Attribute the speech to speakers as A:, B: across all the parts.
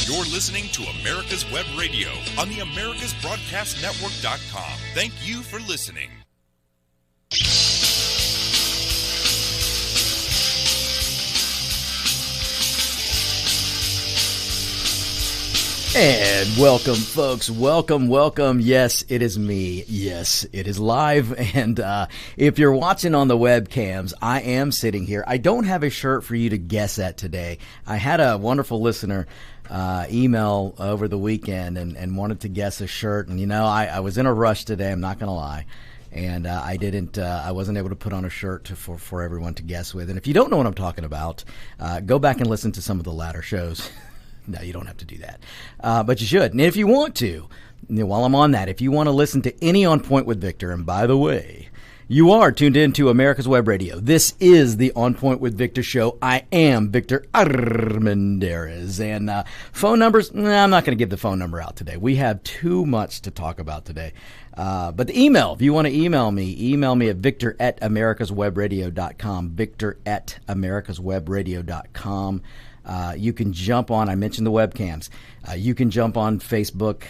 A: You're listening to America's Web Radio on the AmericasBroadcastNetwork.com. Thank you for listening.
B: And welcome, folks. Welcome. Yes, it is me. Yes, it is live. And if you're watching on the webcams, I am sitting here. I don't have a shirt for you to guess at today. I had a wonderful listener email over the weekend and wanted to guess a shirt. And, I was in a rush today. I'm not going to lie. And I wasn't able to put on a shirt for everyone to guess with. And if you don't know what I'm talking about, go back and listen to some of the latter shows. No, you don't have to do that. But you should. And if you want to, while I'm on that, if you want to listen to any On Point with Victor, and by the way, you are tuned in to America's Web Radio. This is the On Point with Victor show. I am Victor Armendariz. And phone numbers, I'm not going to give the phone number out today. We have too much to talk about today. But the email, if you want to email me at victor@americaswebradio.com, victor@americaswebradio.com. You can jump on, I mentioned the webcams. You can jump on Facebook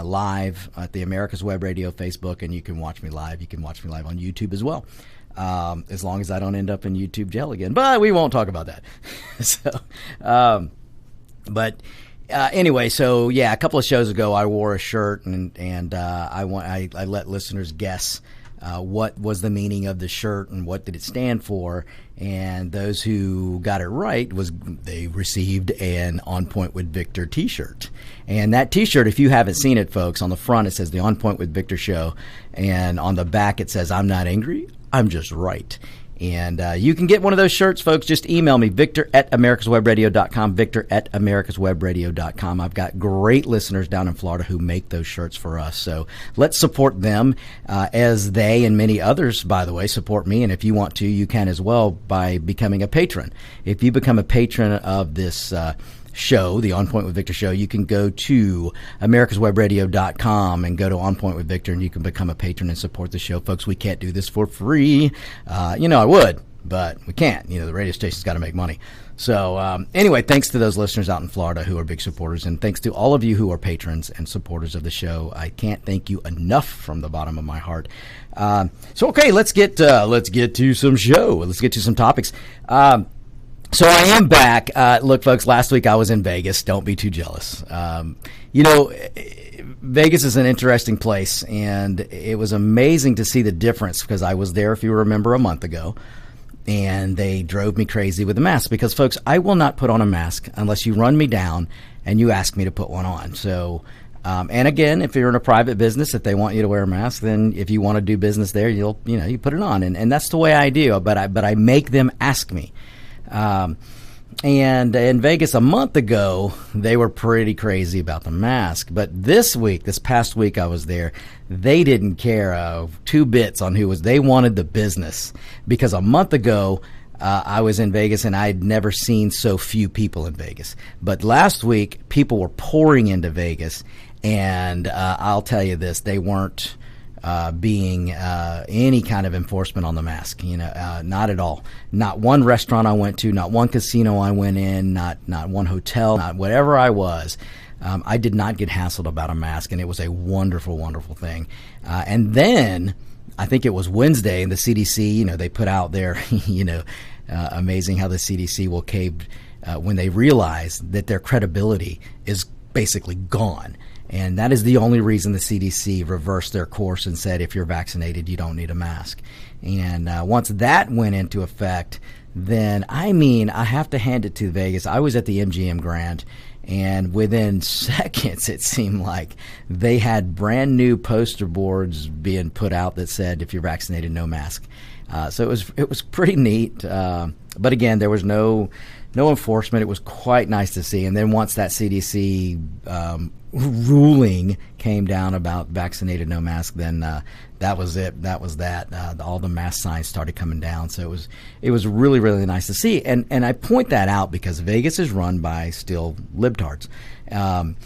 B: live at the America's Web Radio Facebook, and you can watch me live. You can watch me live on YouTube as well, as long as I don't end up in YouTube jail again. But we won't talk about that. Anyway, so yeah, a couple of shows ago, I wore a shirt, and I let listeners guess what was the meaning of the shirt and what did it stand for. And those who got it right they received an On Point with Victor t-shirt. And that t-shirt, if you haven't seen it, folks, on the front it says the On Point with Victor show, and on the back it says I'm not angry, I'm just right. And you can get one of those shirts, folks. Just email me, victor@americaswebradio.com, victor@americaswebradio.com. I've got great listeners down in Florida who make those shirts for us. So let's support them as they and many others, by the way, support me. And if you want to, you can as well by becoming a patron. If you become a patron of this show, the On Point with Victor show, you can go to americaswebradio.com and go to On Point with Victor, and you can become a patron and support the show. Folks, we can't do this for free. I would, but we can't. The radio station's got to make money. So anyway, thanks to those listeners out in Florida who are big supporters, and thanks to all of you who are patrons and supporters of the show. I can't thank you enough from the bottom of my heart. Okay, let's get to some show. Let's get to some topics. So I am back. Look, folks, last week I was in Vegas. Don't be too jealous. Vegas is an interesting place, and it was amazing to see the difference because I was there, if you remember, a month ago, and they drove me crazy with the mask because, folks, I will not put on a mask unless you run me down and you ask me to put one on. So, and again, if you're in a private business, if they want you to wear a mask, then if you want to do business there, you put it on, and that's the way I do. But I make them ask me. And in Vegas a month ago, they were pretty crazy about the mask. But this past week I was there, they didn't care two bits on who was. They wanted the business because a month ago I was in Vegas and I'd never seen so few people in Vegas. But last week, people were pouring into Vegas, and I'll tell you this, they weren't being any kind of enforcement on the mask, not at all. Not one restaurant I went to, not one casino I went in, not one hotel, not whatever I was. I did not get hassled about a mask, and it was a wonderful, wonderful thing. And then I think it was Wednesday, and the CDC, they put out their, amazing how the CDC will cave when they realize that their credibility is basically gone. And that is the only reason the CDC reversed their course and said if you're vaccinated, you don't need a mask. And once that went into effect, then, I have to hand it to Vegas. I was at the MGM Grand, and within seconds, it seemed like they had brand new poster boards being put out that said if you're vaccinated, no mask. So it was pretty neat. But again, there was no enforcement. It was quite nice to see. And then once that CDC ruling came down about vaccinated, no mask, then that was it. That was that. All the mask signs started coming down. So it was really, really nice to see. And I point that out because Vegas is run by still libtards. And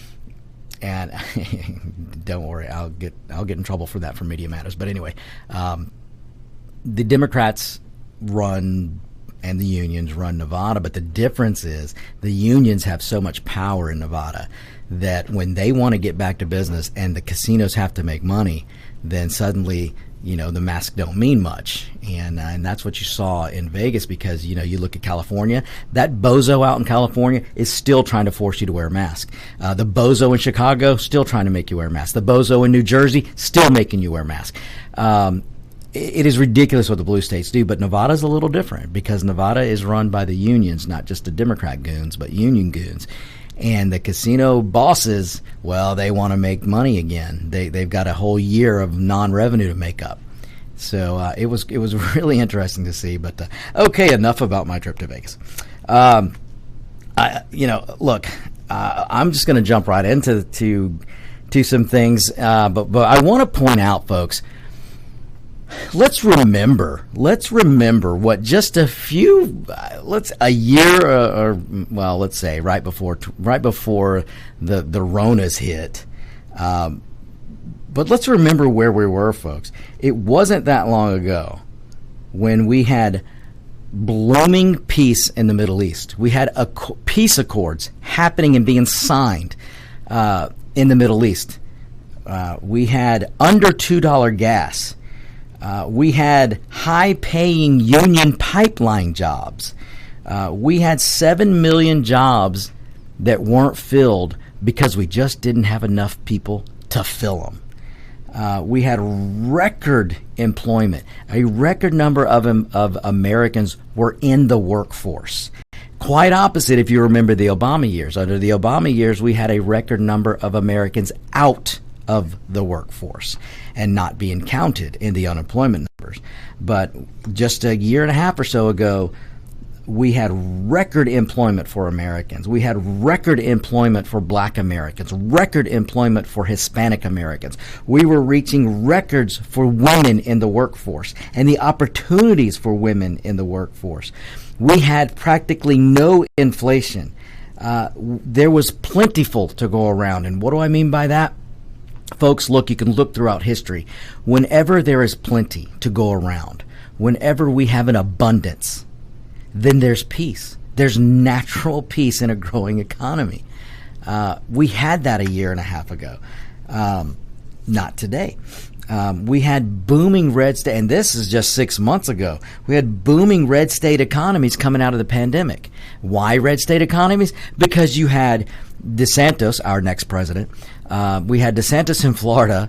B: don't worry, I'll get in trouble for that from Media Matters. But anyway, the Democrats run and the unions run Nevada, but the difference is the unions have so much power in Nevada that when they want to get back to business and the casinos have to make money, then suddenly, the masks don't mean much. And that's what you saw in Vegas, because, you look at California, that bozo out in California is still trying to force you to wear a mask. The bozo in Chicago, still trying to make you wear a mask. The bozo in New Jersey, still making you wear a mask. It is ridiculous what the blue states do, but Nevada's a little different because Nevada is run by the unions, not just the Democrat goons, but union goons. And the casino bosses, well, they want to make money again. They've got a whole year of non-revenue to make up. So it was really interesting to see. But okay, enough about my trip to Vegas. I'm just going to jump right into some things. But I want to point out, folks. Let's remember what just a year or let's say right before the Ronas hit. But let's remember where we were, folks. It wasn't that long ago when we had blooming peace in the Middle East. We had peace accords happening and being signed in the Middle East. We had under $2 gas. We had high-paying union pipeline jobs. We had 7 million jobs that weren't filled because we just didn't have enough people to fill them. We had record employment. A record number of Americans were in the workforce. Quite opposite if you remember the Obama years. Under the Obama years, we had a record number of Americans out of the workforce and not being counted in the unemployment numbers. But just a year and a half or so ago, we had record employment for Americans. We had record employment for Black Americans, record employment for Hispanic Americans. We were reaching records for women in the workforce and the opportunities for women in the workforce. We had practically no inflation. There was plentiful to go around. And what do I mean by that? Folks, look, you can look throughout history. Whenever there is plenty to go around, whenever we have an abundance, then there's peace. There's natural peace in a growing economy. We had that a year and a half ago. Not today. We had booming red state, and this is just 6 months ago. We had booming red state economies coming out of the pandemic. Why red state economies? Because you had DeSantis, our next president. We had DeSantis in Florida,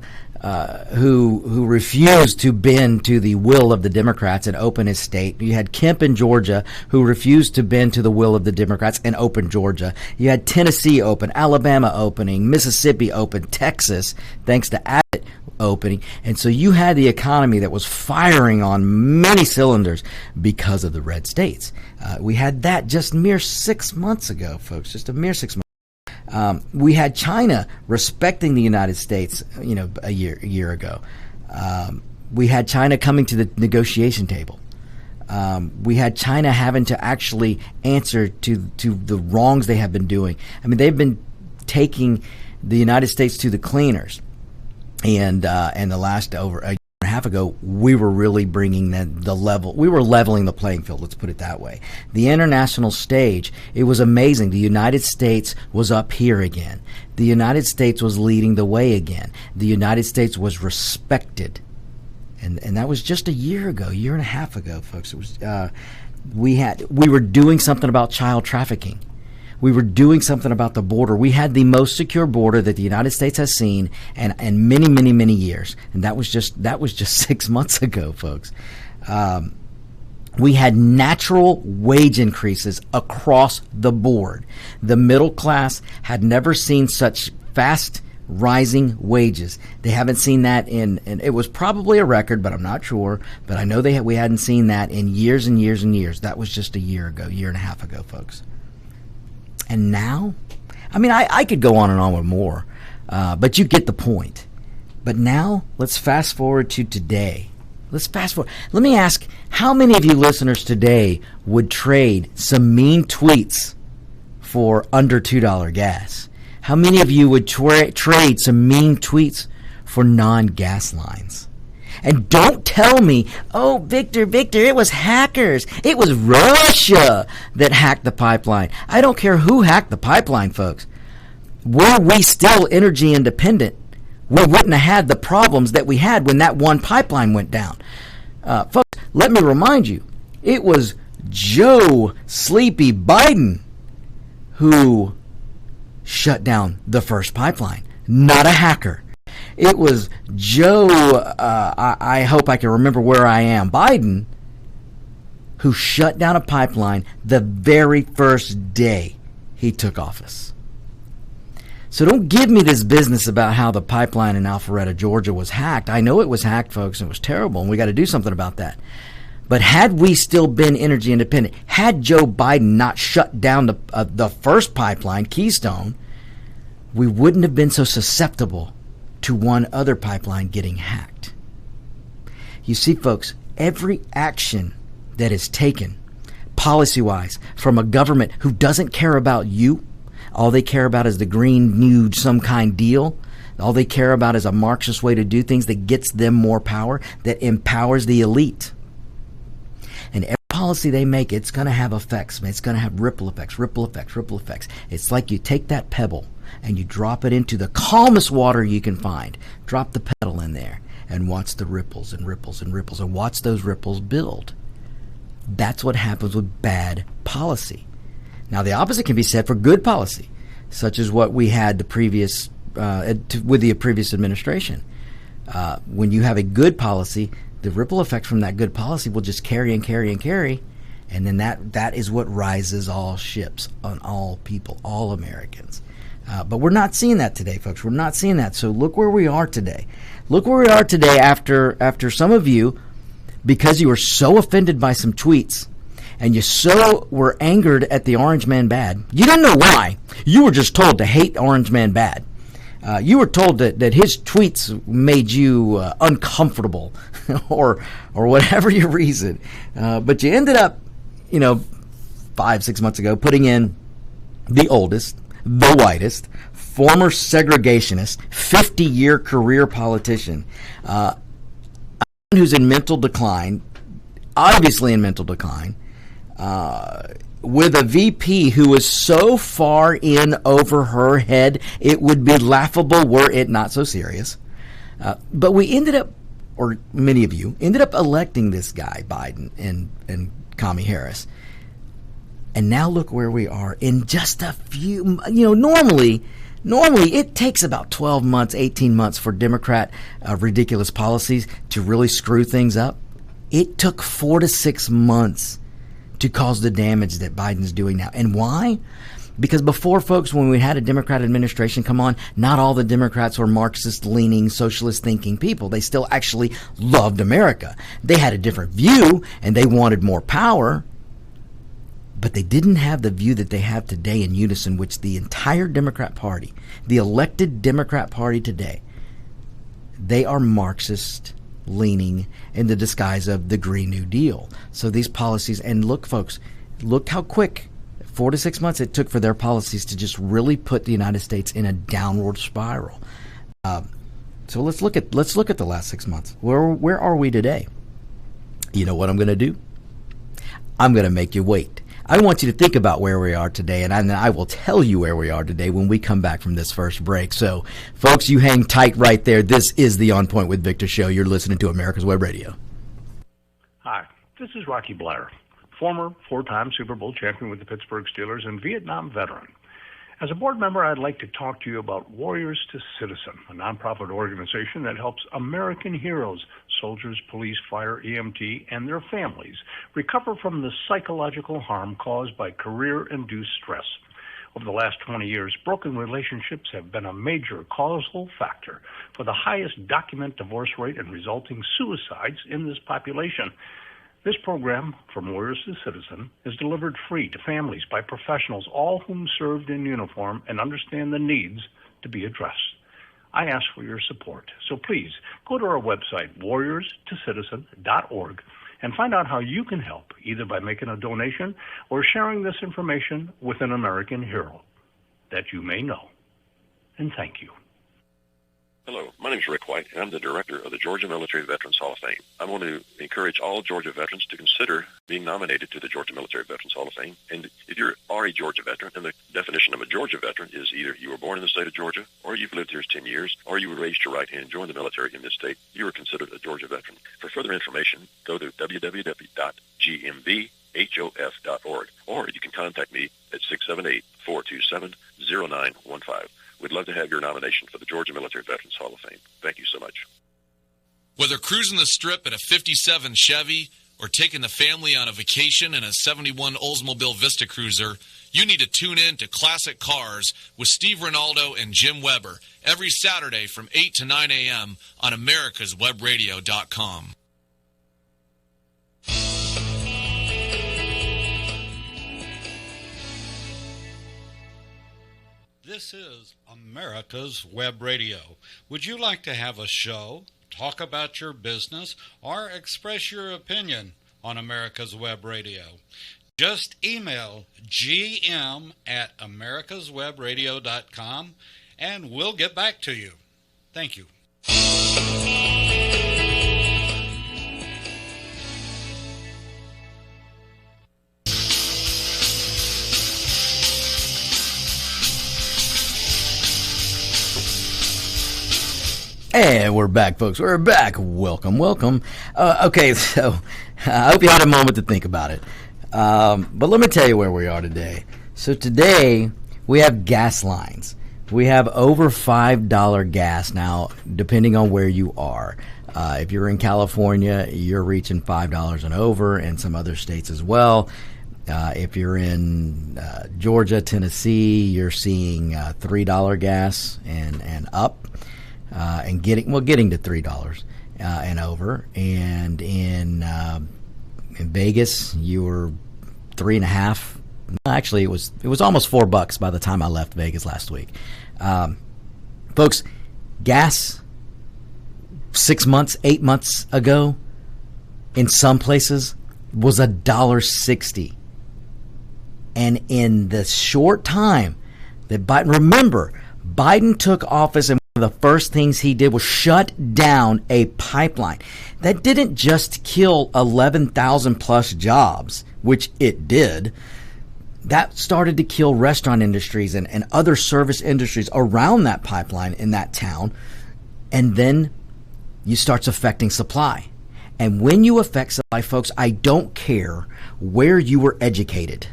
B: who refused to bend to the will of the Democrats and open his state. You had Kemp in Georgia, who refused to bend to the will of the Democrats and open Georgia. You had Tennessee open, Alabama opening, Mississippi open, Texas, thanks to Abbott, opening. And so you had the economy that was firing on many cylinders because of the red states. We had that just mere 6 months ago, folks, just a mere 6 months. We had China respecting the United States, a year ago. We had China coming to the negotiation table. We had China having to actually answer to the wrongs they have been doing. I mean, they've been taking the United States to the cleaners, and the last over a year and a half ago, we were really bringing the level. We were leveling the playing field. Let's put it that way. The international stage, it was amazing. The United States was up here again. The United States was leading the way again. The United States was respected, and that was just a year and a half ago, folks. It was we were doing something about child trafficking. We were doing something about the border. We had the most secure border that the United States has seen in many, many, many years. And that was just 6 months ago, folks. We had natural wage increases across the board. The middle class had never seen such fast rising wages. They haven't seen that and it was probably a record, but I'm not sure. But I know we hadn't seen that in years and years and years. That was just a year and a half ago, folks. And now, I mean, I could go on and on with more, but you get the point. But now, let's fast forward to today. Let's fast forward. Let me ask, how many of you listeners today would trade some mean tweets for under $2 gas? How many of you would trade some mean tweets for non-gas lines? And don't tell me, oh, Victor, it was hackers. It was Russia that hacked the pipeline. I don't care who hacked the pipeline, folks. Were we still energy independent, we wouldn't have had the problems that we had when that one pipeline went down. Folks, let me remind you, it was Joe Sleepy Biden who shut down the first pipeline, not a hacker. It was Joe, I hope I can remember where I am, Biden, who shut down a pipeline the very first day he took office. So don't give me this business about how the pipeline in Alpharetta, Georgia was hacked. I know it was hacked, folks, and it was terrible, and we got to do something about that. But had we still been energy independent, had Joe Biden not shut down the first pipeline, Keystone, we wouldn't have been so susceptible to one other pipeline getting hacked. You see, folks, every action that is taken policy-wise from a government who doesn't care about you, all they care about is the Green New some kind deal, all they care about is a Marxist way to do things that gets them more power, that empowers the elite. And every policy they make, it's going to have effects. It's going to have ripple effects. It's like you take that pebble and you drop it into the calmest water you can find. Drop the pedal in there and watch the ripples and watch those ripples build. That's what happens with bad policy. Now, the opposite can be said for good policy, such as what we had with the previous administration. When you have a good policy, the ripple effect from that good policy will just carry, and then that is what rises all ships on all people, all Americans. But we're not seeing that today, folks. We're not seeing that. So look where we are today. Look where we are today after some of you, because you were so offended by some tweets and you so were angered at the Orange Man Bad. You didn't know why. You were just told to hate Orange Man Bad. You were told that his tweets made you uncomfortable or whatever your reason. But you ended up, 5-6 months ago, putting in the oldest, the whitest, former segregationist, 50-year career politician, who's in mental decline, obviously in mental decline, with a VP who is so far in over her head, it would be laughable were it not so serious. But we ended up, or many of you, ended up electing this guy, Biden and Kamala Harris. And now look where we are in just a few, normally it takes about 12 months, 18 months for Democrat ridiculous policies to really screw things up. It took 4 to 6 months to cause the damage that Biden's doing now. And why? Because before, folks, when we had a Democrat administration come on, not all the Democrats were Marxist-leaning, socialist-thinking people. They still actually loved America. They had a different view, and they wanted more power, but they didn't have the view that they have today in unison, which the entire Democrat Party, the elected Democrat Party today, they are Marxist-leaning in the disguise of the Green New Deal. So these policies, and look, folks, look how quick, 4 to 6 months it took for their policies to just really put the United States in a downward spiral. So let's look at the last 6 months. Where are we today? You know what I'm going to do? I'm going to make you wait. I want you to think about where we are today, and I will tell you where we are today when we come back from this first break. So, folks, you hang tight right there. This is the On Point with Victor show. You're listening to America's Web Radio.
C: Hi, this is Rocky Blair, former 4-time Super Bowl champion with the Pittsburgh Steelers and Vietnam veteran. As a board member, I'd like to talk to you about Warriors to Citizen, a nonprofit organization that helps American heroes, soldiers, police, fire, EMT, and their families recover from the psychological harm caused by career-induced stress. Over the last 20 years, broken relationships have been a major causal factor for the highest documented divorce rate and resulting suicides in this population. This program, From Warriors to Citizen, is delivered free to families by professionals, all whom served in uniform and understand the needs to be addressed. I ask for your support, so please go to our website, warriorstocitizen.org, and find out how you can help, either by making a donation or sharing this information with an American hero that you may know. And thank you.
D: Hello, my name is Rick White, and I'm the director of the Georgia Military Veterans Hall of Fame. I want to encourage all Georgia veterans to consider being nominated to the Georgia Military Veterans Hall of Fame. And if you are a Georgia veteran, and the definition of a Georgia veteran is either you were born in the state of Georgia, or you've lived here 10 years, or you were raised to right hand and joined the military in this state, you are considered a Georgia veteran. For further information, go to www.gmbhof.org, or you can contact me at 678-427-0915. We'd love to have your nomination for the Georgia Military Veterans Hall of Fame. Thank you so much.
A: Whether cruising the strip in a 57 Chevy or taking the family on a vacation in a 71 Oldsmobile Vista Cruiser, you need to tune in to Classic Cars with Steve Ronaldo and Jim Weber every Saturday from 8 to 9 a.m. on americaswebradio.com.
E: This is America's Web Radio. Would you like to have a show, talk about your business, or express your opinion on America's Web Radio? Just email gm@americaswebradio.com and we'll get back to you. Thank you.
B: And we're back, folks. We're back. Welcome, welcome. Okay, so I hope you had a moment to think about it. But let me tell you where we are today. So today, we have gas lines. We have over $5 gas now, depending on where you are. If you're in California, you're reaching $5 and over, and some other states as well. If you're in Georgia, Tennessee, you're seeing $3 gas and up. And getting to $3 and over, and in Vegas you were $3.50. Actually, it was almost $4 by the time I left Vegas last week. Folks, gas 6 months, 8 months ago, in some places was $1.60, and in the short time that Biden took office, and one of the first things he did was shut down a pipeline that didn't just kill 11,000 plus jobs, which it did. That started to kill restaurant industries and other service industries around that pipeline in that town. And then you starts affecting supply. And when you affect supply, folks, I don't care where you were educated.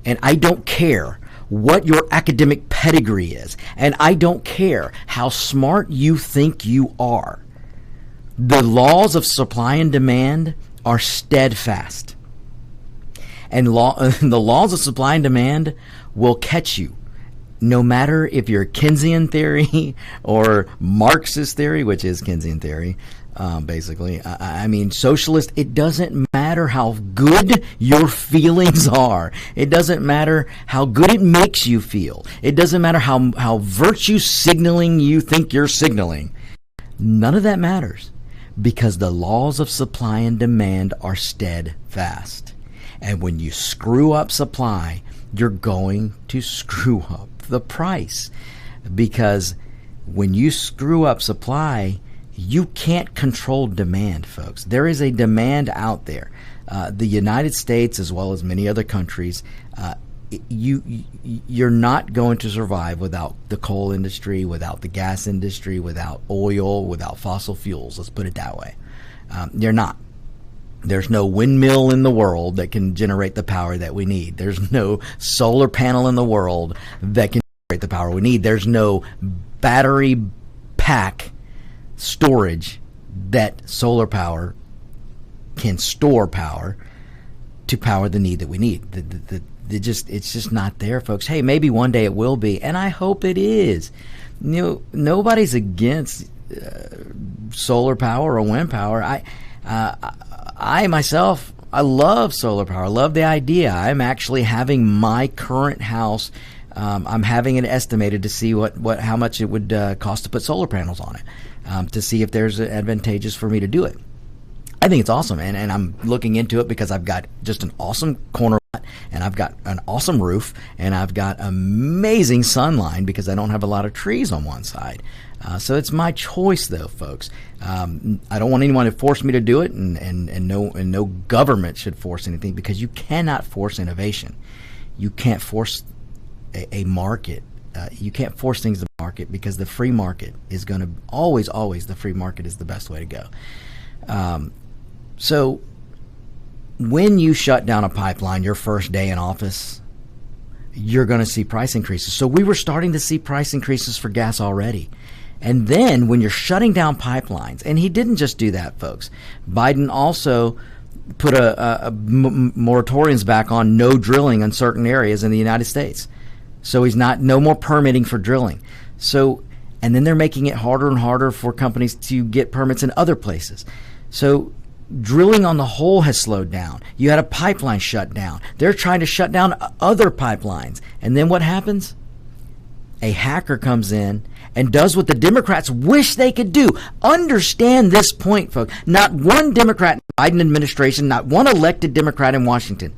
B: And I don't care what your academic pedigree is, and I don't care how smart you think you are. The laws of supply and demand are steadfast, and the laws of supply and demand will catch you, no matter if you're Keynesian theory or Marxist theory, which is Keynesian theory. Basically, I mean, socialist, it doesn't matter how good your feelings are. It doesn't matter how good it makes you feel. It doesn't matter how virtue signaling you think you're signaling. None of that matters, because the laws of supply and demand are steadfast. And when you screw up supply, you're going to screw up the price. Because when you screw up supply, you can't control demand, folks. There is a demand out there. The United States, as well as many other countries, you're not going to survive without the coal industry, without the gas industry, without oil, without fossil fuels. Let's put it that way. You're not. There's no windmill in the world that can generate the power that we need. There's no solar panel in the world that can generate the power we need. There's no battery pack storage that solar power can store power to power the need that we need. It's just not there, folks. Hey, maybe one day it will be, and I hope it is. You know, nobody's against solar power or wind power. I myself, I love solar power. I love the idea. I'm actually having my current house. I'm having it estimated to see how much it would cost to put solar panels on it. To see if there's advantageous for me to do it. I think it's awesome, and I'm looking into it because I've got just an awesome corner lot, and I've got an awesome roof, and I've got amazing sunline because I don't have a lot of trees on one side. So it's my choice, though, folks. I don't want anyone to force me to do it, and no government should force anything, because you cannot force innovation. You can't force a market. You can't force things to market, because the free market is going to always the free market is the best way to go. So when you shut down a pipeline your first day in office, you're going to see price increases. So we were starting to see price increases for gas already. And then when you're shutting down pipelines, and he didn't just do that, folks. Biden also put moratoriums back on no drilling in certain areas in the United States. So he's no more permitting for drilling. So, and then they're making it harder and harder for companies to get permits in other places. So drilling on the whole has slowed down. You had a pipeline shut down. They're trying to shut down other pipelines. And then what happens? A hacker comes in and does what the Democrats wish they could do. Understand this point, folks. Not one Democrat in the Biden administration, not one elected Democrat in Washington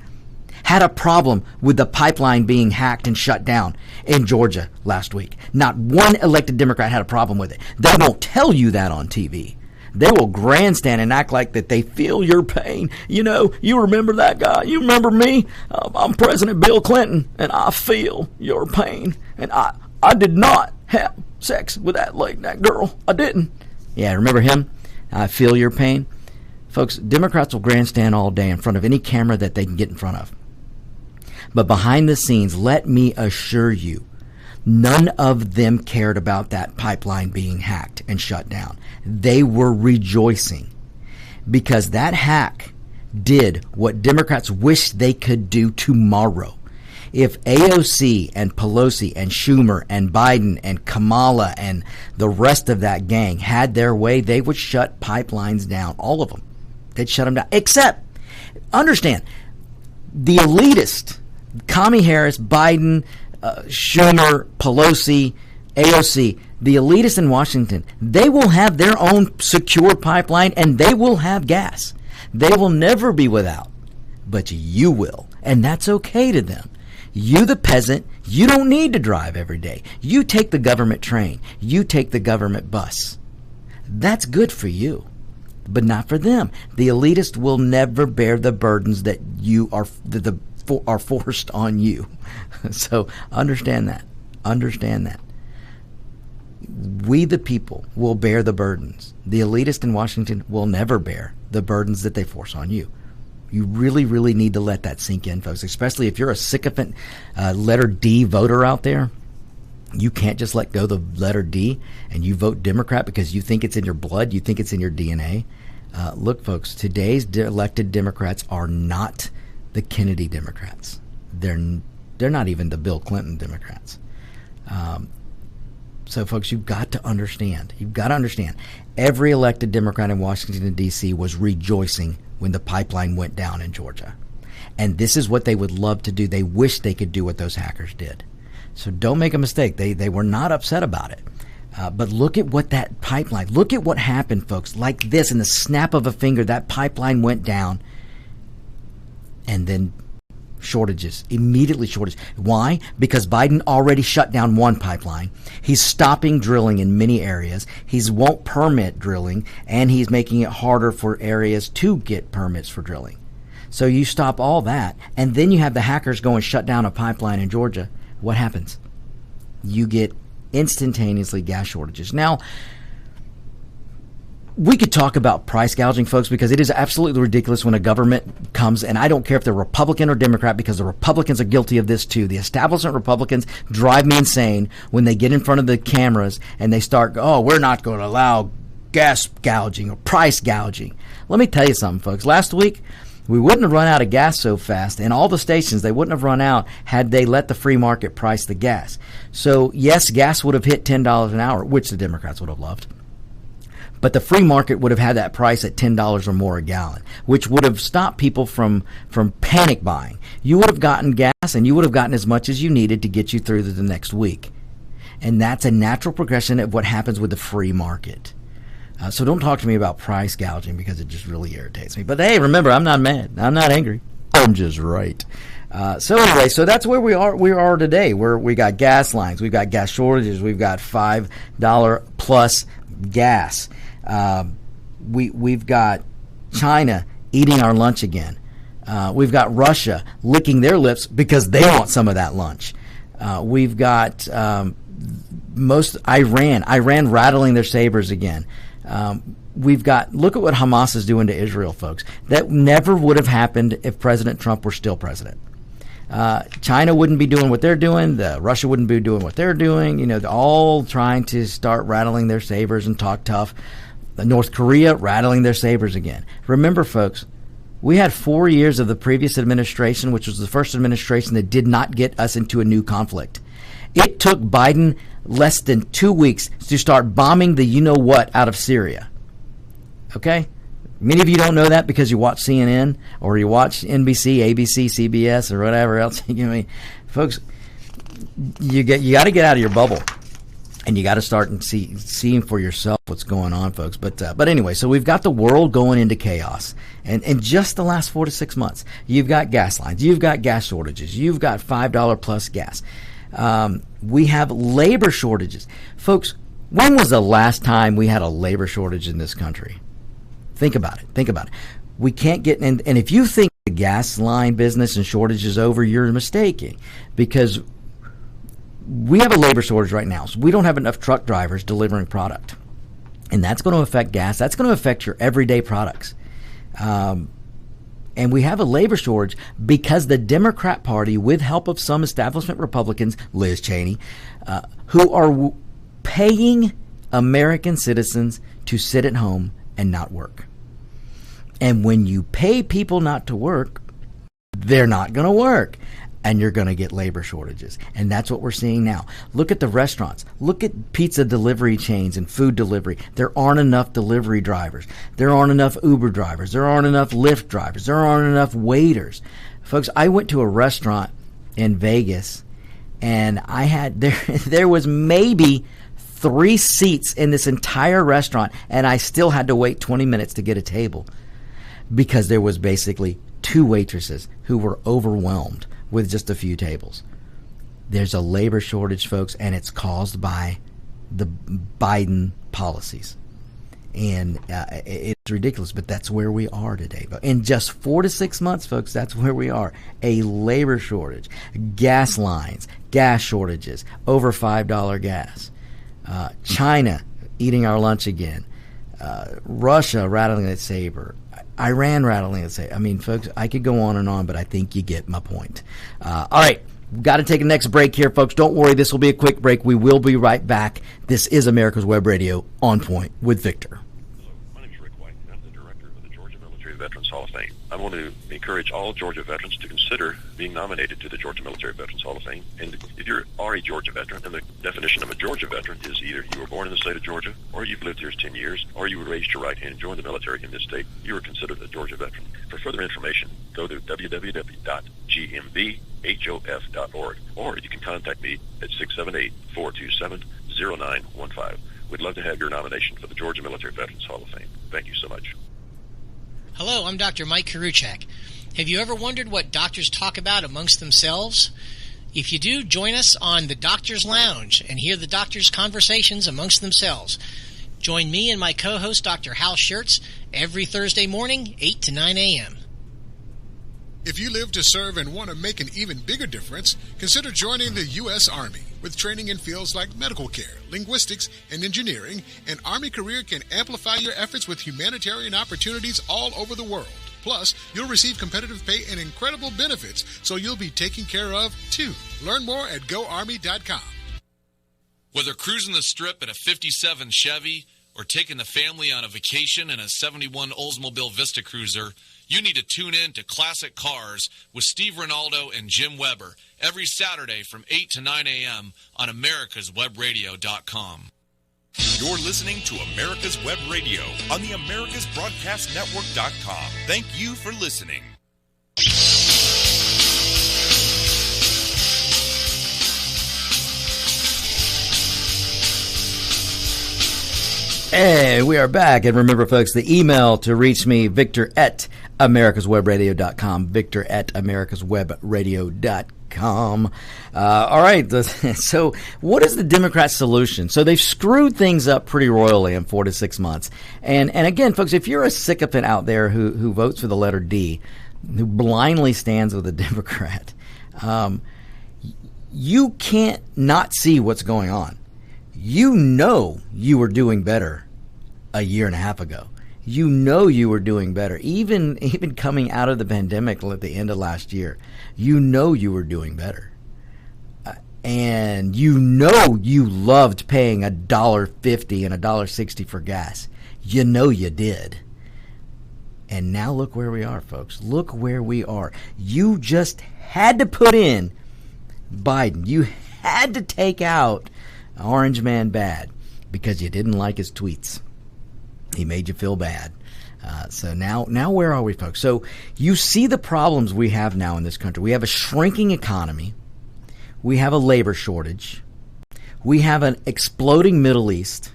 B: had a problem with the pipeline being hacked and shut down in Georgia last week. Not one elected Democrat had a problem with it. They won't tell you that on TV. They will grandstand and act like that they feel your pain. You know, you remember that guy. You remember me? I'm President Bill Clinton, and I feel your pain. And I did not have sex with that girl. I didn't. Yeah, remember him? I feel your pain. Folks, Democrats will grandstand all day in front of any camera that they can get in front of. But behind the scenes, let me assure you, none of them cared about that pipeline being hacked and shut down. They were rejoicing because that hack did what Democrats wish they could do tomorrow. If AOC and Pelosi and Schumer and Biden and Kamala and the rest of that gang had their way, they would shut pipelines down, all of them. They'd shut them down. Except, understand, the elitist, Kamala Harris, Biden, Schumer, Pelosi, AOC, the elitists in Washington, they will have their own secure pipeline, and they will have gas. They will never be without, but you will, and that's okay to them. You, the peasant, you don't need to drive every day. You take the government train. You take the government bus. That's good for you, but not for them. The elitist will never bear the burdens that you are forced on you. So understand that. Understand that. We, the people, will bear the burdens. The elitist in Washington will never bear the burdens that they force on you. You really, really need to let that sink in, folks, especially if you're a sycophant letter D voter out there. You can't just let go the letter D and you vote Democrat because you think it's in your blood, you think it's in your DNA. Look, folks, today's elected Democrats are not the Kennedy Democrats. They're not even the Bill Clinton Democrats. So, folks, you've got to understand. You've got to understand. Every elected Democrat in Washington, D.C. was rejoicing when the pipeline went down in Georgia. And this is what they would love to do. They wish they could do what those hackers did. So don't make a mistake. They were not upset about it. But look at what that pipeline, look at what happened, folks. Like this, in the snap of a finger, that pipeline went down. And then shortages, immediately shortages. Why? Because Biden already shut down one pipeline. He's stopping drilling in many areas. He won't permit drilling, and he's making it harder for areas to get permits for drilling. So you stop all that, and then you have the hackers go and shut down a pipeline in Georgia. What happens? You get instantaneously gas shortages. Now, we could talk about price gouging, folks, because it is absolutely ridiculous when a government comes, and I don't care if they're Republican or Democrat, because the Republicans are guilty of this too. The establishment Republicans drive me insane when they get in front of the cameras and they start, we're not going to allow gas gouging or price gouging. Let me tell you something, folks. Last week, we wouldn't have run out of gas so fast, and all the stations, they wouldn't have run out had they let the free market price the gas. So, yes, gas would have hit $10 an hour, which the Democrats would have loved. But the free market would have had that price at $10 or more a gallon, which would have stopped people from panic buying. You would have gotten gas, and you would have gotten as much as you needed to get you through to the next week. And that's a natural progression of what happens with the free market. So don't talk to me about price gouging, because it just really irritates me. But hey, remember, I'm not mad. I'm not angry. I'm just right. So anyway, so that's where we are today. We got gas lines, we've got gas shortages, we've got $5 plus gas. We've got China eating our lunch again. We've got Russia licking their lips because they want some of that lunch. We've got Iran rattling their sabers again. We've got, look at what Hamas is doing to Israel, folks. That never would have happened if President Trump were still president. China wouldn't be doing what they're doing. Russia wouldn't be doing what they're doing. You know, they're all trying to start rattling their sabers and talk tough. North Korea rattling their sabers again. Remember, folks, we had 4 years of the previous administration, which was the first administration that did not get us into a new conflict. It took Biden less than 2 weeks to start bombing the you-know-what out of Syria. Okay? Many of you don't know that because you watch CNN or you watch NBC, ABC, CBS, or whatever else. I mean, folks, you got to get out of your bubble, and you got to start and seeing for yourself what's going on, folks. But anyway, so we've got the world going into chaos, and in just the last 4 to 6 months, you've got gas lines, you've got gas shortages, you've got $5 plus gas. We have labor shortages, folks. When was the last time we had a labor shortage in this country? Think about it. We can't get in. And if you think the gas line business and shortage is over, you're mistaken, because we have a labor shortage right now. So we don't have enough truck drivers delivering product. And that's going to affect gas. That's going to affect your everyday products. And we have a labor shortage because the Democrat Party, with help of some establishment Republicans, Liz Cheney, who are paying American citizens to sit at home and not work. And when you pay people not to work, they're not going to work, and you're going to get labor shortages. And that's what we're seeing now. Look at the restaurants. Look at pizza delivery chains and food delivery. There aren't enough delivery drivers. There aren't enough Uber drivers. There aren't enough Lyft drivers. There aren't enough waiters. Folks, I went to a restaurant in Vegas, and I had there was maybe 3 seats in this entire restaurant, and I still had to wait 20 minutes to get a table because there was basically 2 waitresses who were overwhelmed with just a few tables. There's a labor shortage, folks, and it's caused by the Biden policies. And it's ridiculous, but that's where we are today. In just 4 to 6 months, folks, that's where we are. A labor shortage, gas lines, gas shortages, over $5 gas. China eating our lunch again. Russia rattling its saber. Iran rattling its saber. I mean, folks, I could go on, but I think you get my point. All right, we've got to take a next break here, folks. Don't worry, this will be a quick break. We will be right back. This is America's Web Radio, On Point with Victor.
D: Hello, my name is Rick White, and I'm the director of the Georgia Military Veterans Hall of Fame. I want to encourage all Georgia veterans to consider being nominated to the Georgia Military Veterans Hall of Fame. And if you are a Georgia veteran, and the definition of a Georgia veteran is either you were born in the state of Georgia, or you've lived here 10 years, or you were raised to right and joined the military in this state, you are considered a Georgia veteran. For further information, go to www.gmvhof.org, or you can contact me at 678-427-0915. We'd love to have your nomination for the Georgia Military Veterans Hall of Fame. Thank you so much.
F: Hello, I'm Dr. Mike Karuchak. Have you ever wondered what doctors talk about amongst themselves? If you do, join us on the Doctor's Lounge and hear the doctors' conversations amongst themselves. Join me and my co-host, Dr. Hal Schertz, every Thursday morning, 8 to 9 a.m.
G: If you live to serve and want to make an even bigger difference, consider joining the U.S. Army. With training in fields like medical care, linguistics, and engineering, an Army career can amplify your efforts with humanitarian opportunities all over the world. Plus, you'll receive competitive pay and incredible benefits, so you'll be taken care of, too. Learn more at GoArmy.com.
A: Whether cruising the Strip in a 57 Chevy or taking the family on a vacation in a 71 Oldsmobile Vista Cruiser, you need to tune in to Classic Cars with Steve Ronaldo and Jim Weber every Saturday from 8 to 9 a.m. on americaswebradio.com.
H: You're listening to America's Web Radio on the americasbroadcastnetwork.com. Thank you for listening.
B: Hey, we are back. And remember, folks, the email to reach me, Victor at americaswebradio.com, Victor at americaswebradio.com. All right, so what is the Democrat solution? So they've screwed things up pretty royally in 4 to 6 months. And again, folks, if you're a sycophant out there who votes for the letter D, who blindly stands with a Democrat, you can't not see what's going on. You know you were doing better a year and a half ago. You know you were doing better. Even coming out of the pandemic at the end of last year, you know you were doing better. And you know you loved paying $1.50 and $1.60 for gas. You know you did. And now look where we are, folks. Look where we are. You just had to put in Biden. You had to take out Orange Man Bad because you didn't like his tweets. He made you feel bad. So now where are we, folks? So you see the problems we have now in this country. We have a shrinking economy. We have a labor shortage. We have an exploding Middle East.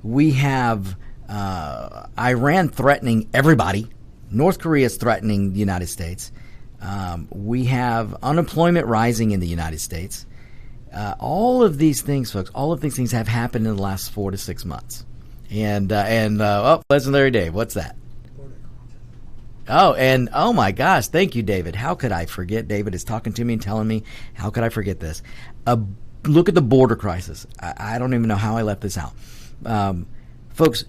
B: We have Iran threatening everybody. North Korea is threatening the United States. We have unemployment rising in the United States. All of these things, folks, all of these things have happened in the last 4 to 6 months. And legendary Dave, what's that? Oh my gosh, thank you, David. How could I forget? David is talking to me and telling me, how could I forget this? Look at the border crisis. I don't even know how I left this out. Folks,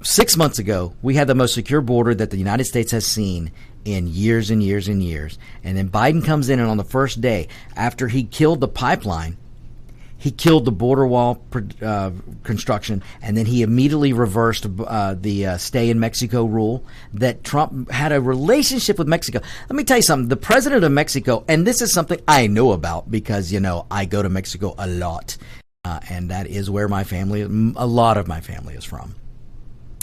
B: 6 months ago, we had the most secure border that the United States has seen in years and years and years. And then Biden comes in, and on the first day, after he killed the pipeline, he killed the border wall construction, and then he immediately reversed the stay in Mexico rule that Trump had a relationship with Mexico. Let me tell you something. The president of Mexico, and this is something I know about because, I go to Mexico a lot, and that is where a lot of my family is from.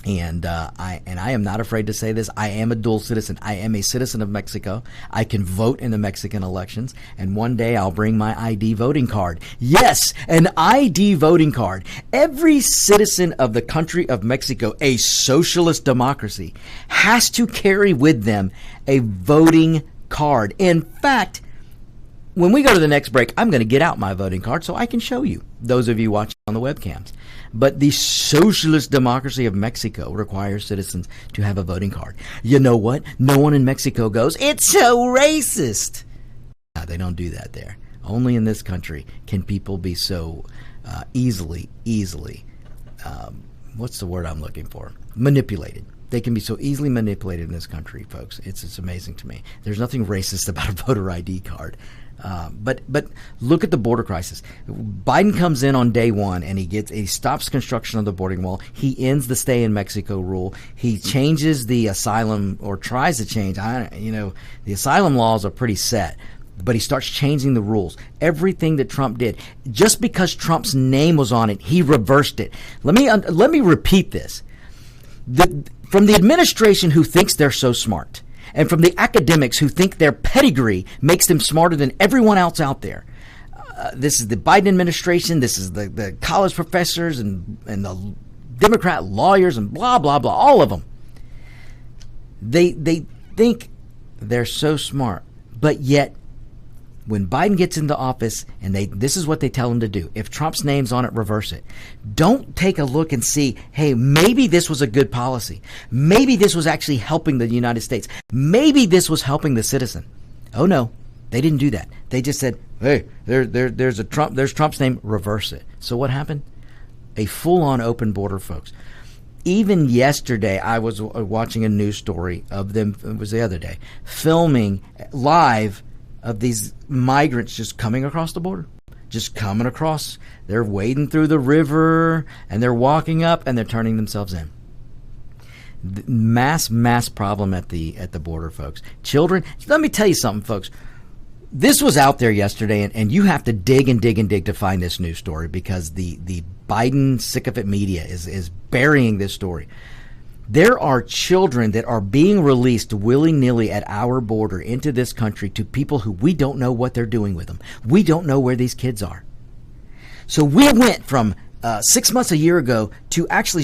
B: And I am not afraid to say this. I am a dual citizen. I am a citizen of Mexico. I can vote in the Mexican elections, and one day I'll bring my ID voting card. Yes, an ID voting card. Every citizen of the country of Mexico, a socialist democracy, has to carry with them a voting card. In fact, when we go to the next break, I'm going to get out my voting card so I can show you, those of you watching on the webcams. But the socialist democracy of Mexico requires citizens to have a voting card. You know what? No one in Mexico goes, "It's so racist." No, they don't do that there. Only in this country can people be so easily, what's the word I'm looking for? Manipulated. They can be so easily manipulated in this country, folks. It's amazing to me. There's nothing racist about a voter ID card. But look at the border crisis. Biden comes in on day one, and he stops construction of the border wall. He ends the stay in Mexico rule. He changes the asylum, or tries to change. The asylum laws are pretty set, but he starts changing the rules. Everything that Trump did, just because Trump's name was on it, he reversed it. Let me repeat this. From the administration who thinks they're so smart, and from the academics who think their pedigree makes them smarter than everyone else out there. This is the Biden administration. This is the college professors and the Democrat lawyers and blah, blah, blah, all of them. They think they're so smart, but yet when Biden gets into office, and this is what they tell him to do. If Trump's name's on it, reverse it. Don't take a look and see, hey, maybe this was a good policy. Maybe this was actually helping the United States. Maybe this was helping the citizen. Oh no, they didn't do that. They just said, hey, there's Trump's name, reverse it. So what happened? A full-on open border, folks. Even yesterday, I was watching a news story of them, it was the other day, filming live of these migrants just coming across the border, just coming across. They're wading through the river, and they're walking up, and they're turning themselves in. Mass problem at the border, folks. Children, let me tell you something, folks. This was out there yesterday, and you have to dig and dig and dig to find this news story because the Biden sycophant media is burying this story. There are children that are being released willy-nilly at our border into this country to people who we don't know what they're doing with them. We don't know where these kids are. So we went from 6 months a year ago to actually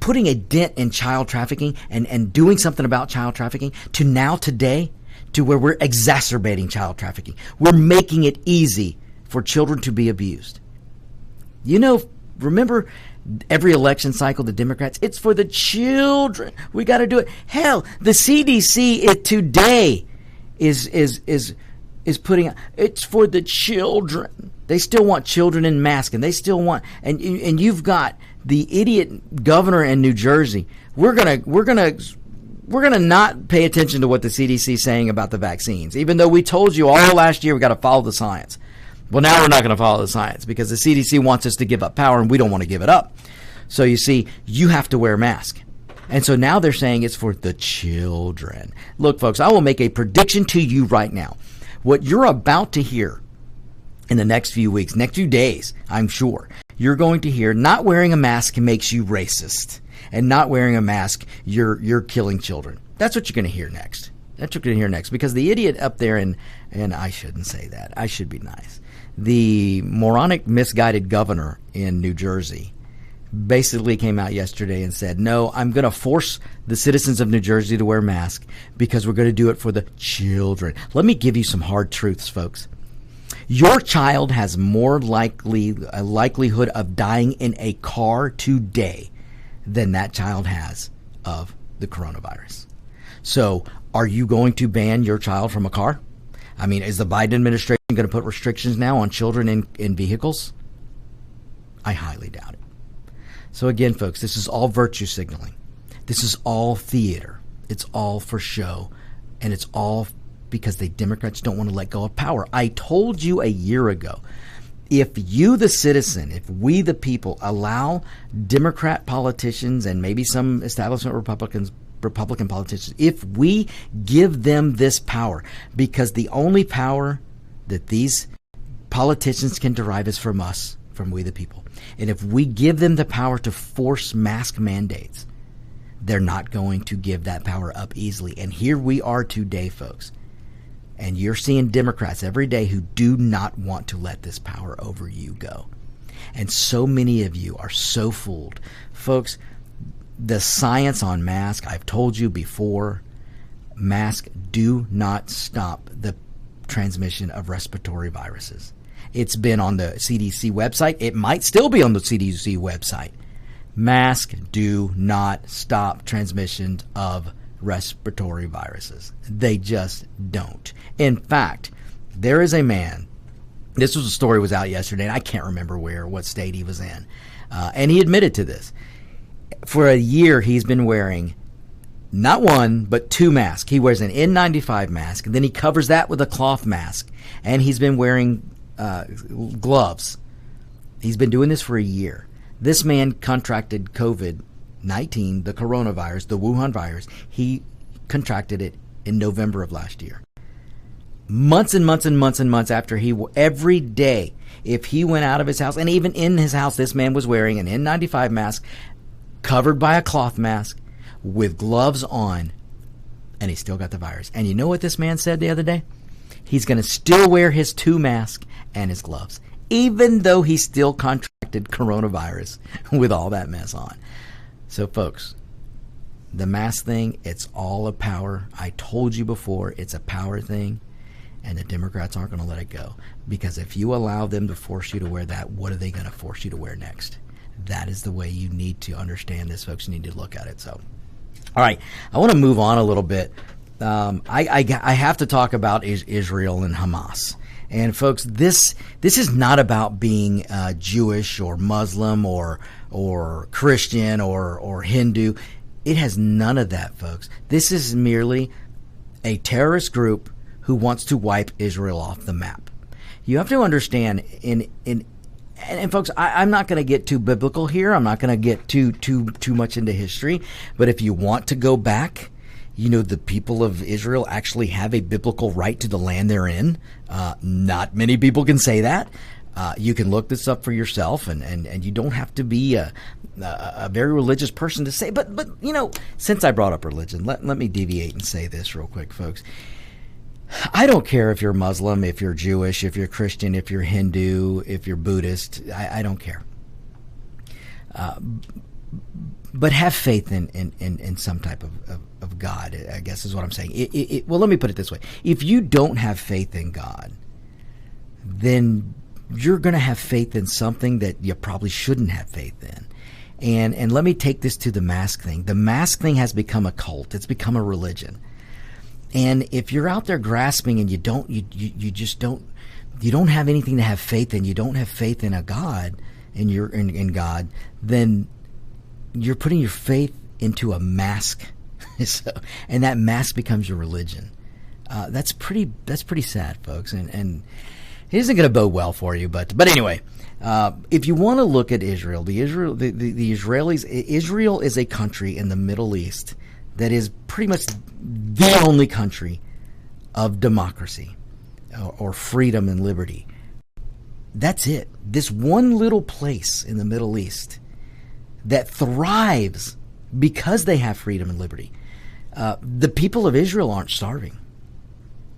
B: putting a dent in child trafficking and doing something about child trafficking to now today to where we're exacerbating child trafficking. We're making it easy for children to be abused. You know, remember every election cycle, the Democrats, it's for the children. We got to do it. Hell, the CDC today is putting, it's for the children. They still want children in masks, and they still want, and you've got the idiot governor in New Jersey. We're gonna not pay attention to what the CDC is saying about the vaccines, even though we told you all last year we got to follow the science. Well, now we're not going to follow the science because the CDC wants us to give up power, and we don't want to give it up. So you see, you have to wear a mask. And so now they're saying it's for the children. Look, folks, I will make a prediction to you right now. What you're about to hear in the next few weeks, next few days, I'm sure, you're going to hear not wearing a mask makes you racist. And not wearing a mask, you're killing children. That's what you're going to hear next. That's what you're going to hear next. Because the idiot up there, and I shouldn't say that. I should be nice. The moronic, misguided governor in New Jersey basically came out yesterday and said, no, I'm going to force the citizens of New Jersey to wear masks because we're going to do it for the children. Let me give you some hard truths, folks. Your child has more likelihood of dying in a car today than that child has of the coronavirus. So are you going to ban your child from a car? I mean, is the Biden administration going to put restrictions now on children in vehicles? I highly doubt it. So again, folks, this is all virtue signaling. This is all theater. It's all for show. And it's all because the Democrats don't want to let go of power. I told you a year ago, if you, the citizen, if we, the people, allow Democrat politicians and maybe some establishment Republican politicians, if we give them this power, because the only power that these politicians can derive is from us, from we the people. And if we give them the power to force mask mandates, they're not going to give that power up easily. And here we are today, folks. And you're seeing Democrats every day who do not want to let this power over you go. And so many of you are so fooled. Folks, the science on masks, I've told you before, masks do not stop the transmission of respiratory viruses. It's been on the CDC website. It might still be on the CDC website. Masks do not stop transmission of respiratory viruses. They just don't. In fact, there is a man, this was a story was out yesterday, and I can't remember what state he was in, and he admitted to this. For a year, he's been wearing not one, but two masks. He wears an N95 mask, and then he covers that with a cloth mask, and he's been wearing gloves. He's been doing this for a year. This man contracted COVID-19, the coronavirus, the Wuhan virus. He contracted it in November of last year. Months and months and months and months after every day, if he went out of his house, and even in his house, this man was wearing an N95 mask, covered by a cloth mask, with gloves on, and he still got the virus. And you know what this man said the other day? He's going to still wear his two masks and his gloves, even though he still contracted coronavirus with all that mess on. So, folks, the mask thing, it's all a power. I told you before, it's a power thing, and the Democrats aren't going to let it go. Because if you allow them to force you to wear that, what are they going to force you to wear next? That is the way you need to understand this, folks. You need to look at it. So, all right, I want to move on a little bit. I have to talk about Israel and Hamas. And folks, this is not about being Jewish or Muslim or Christian or Hindu. It has none of that, folks. This is merely a terrorist group who wants to wipe Israel off the map. You have to understand, and folks, I'm not going to get too biblical here. I'm not going to get too much into history. But if you want to go back, you know, the people of Israel actually have a biblical right to the land they're in. Not many people can say that. You can look this up for yourself, and you don't have to be a very religious person to say. But you know, since I brought up religion, let me deviate and say this real quick, folks. I don't care if you're Muslim, if you're Jewish, if you're Christian, if you're Hindu, if you're Buddhist. I don't care. but have faith in some type of God, I guess is what I'm saying. Well, let me put it this way. If you don't have faith in God, then you're going to have faith in something that you probably shouldn't have faith in. And let me take this to the mask thing. The mask thing has become a cult. It's become a religion. And if you're out there grasping and you don't have anything to have faith in, you don't have faith in a God, in God, then you're putting your faith into a mask, and that mask becomes your religion. That's pretty sad, folks, and it isn't going to bode well for you. But anyway, if you want to look at Israel, the Israelis, Israel is a country in the Middle East that is pretty much the only country of democracy or freedom and liberty. That's it. This one little place in the Middle East that thrives because they have freedom and liberty. The people of Israel aren't starving.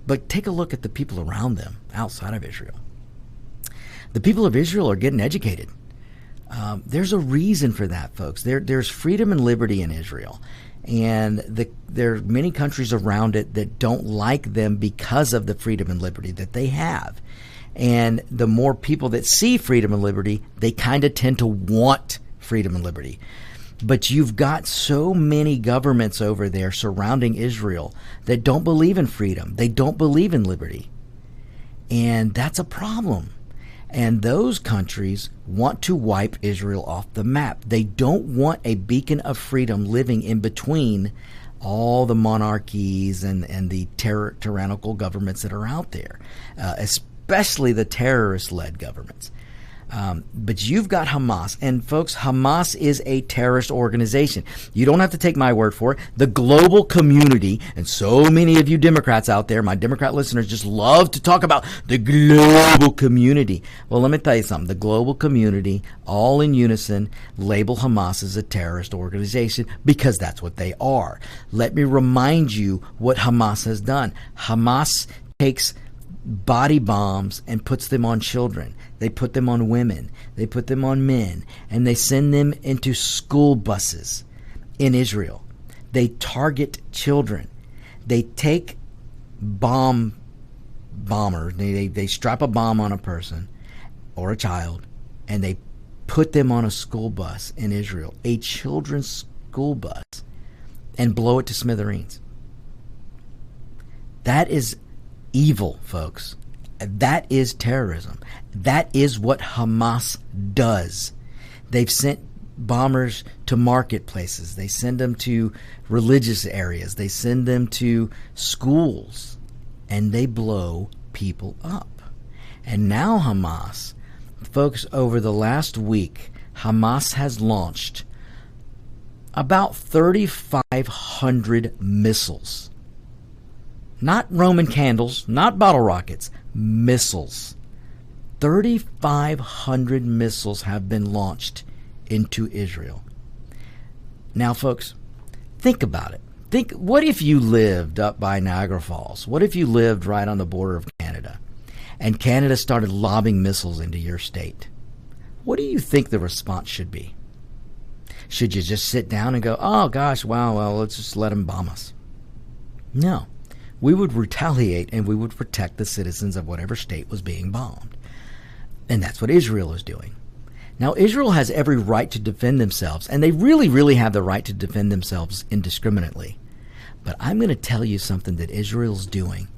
B: But take a look at the people around them outside of Israel. The people of Israel are getting educated. There's a reason for that, folks. There's freedom and liberty in Israel. And there are many countries around it that don't like them because of the freedom and liberty that they have. And the more people that see freedom and liberty, they kind of tend to want freedom and liberty. But you've got so many governments over there surrounding Israel that don't believe in freedom. They don't believe in liberty. And that's a problem. And those countries want to wipe Israel off the map. They don't want a beacon of freedom living in between all the monarchies and the tyrannical governments that are out there, especially the terrorist-led governments. But you've got Hamas, and folks, Hamas is a terrorist organization. You don't have to take my word for it. The global community, and so many of you Democrats out there, my Democrat listeners, just love to talk about the global community. Well, let me tell you something. The global community, all in unison, label Hamas as a terrorist organization because that's what they are. Let me remind you what Hamas has done. Hamas takes body bombs and puts them on children. They put them on women. They put them on men. And they send them into school buses in Israel. They target children. They take bombers. They strap a bomb on a person or a child, and they put them on a school bus in Israel, a children's school bus, and blow it to smithereens. That is evil, folks. That is terrorism. That is what Hamas does. They've sent bombers to marketplaces. They send them to religious areas. They send them to schools. And they blow people up. And now Hamas, folks, over the last week, Hamas has launched about 3,500 missiles. Not Roman candles, not bottle rockets, missiles. 3,500 missiles have been launched into Israel. Now, folks, think about it. What if you lived up by Niagara Falls? What if you lived right on the border of Canada, and Canada started lobbing missiles into your state? What do you think the response should be? Should you just sit down and go, oh gosh, wow, well, let's just let them bomb us? No. We would retaliate, and we would protect the citizens of whatever state was being bombed. And that's what Israel is doing. Now, Israel has every right to defend themselves, and they really, really have the right to defend themselves indiscriminately. But I'm going to tell you something that Israel's doing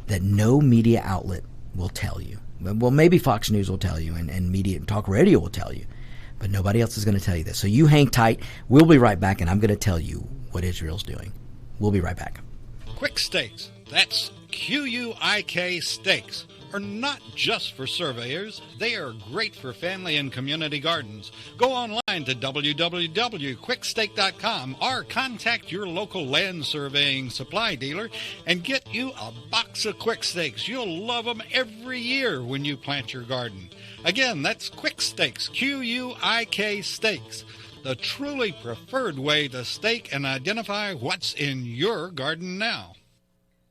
B: that no media outlet will tell you. Well, maybe Fox News will tell you, and media and talk radio will tell you, but nobody else is going to tell you this. So you hang tight. We'll be right back, and I'm going to tell you what Israel's doing. We'll be right back.
E: Quick Steaks, that's Q-U-I-K Steaks, are not just for surveyors. They are great for family and community gardens. Go online to www.quicksteak.com or contact your local land surveying supply dealer and get you a box of Quick Steaks. You'll love them every year when you plant your garden. Again, that's Quick Steaks, Q-U-I-K Steaks, the truly preferred way to stake and identify what's in your garden now.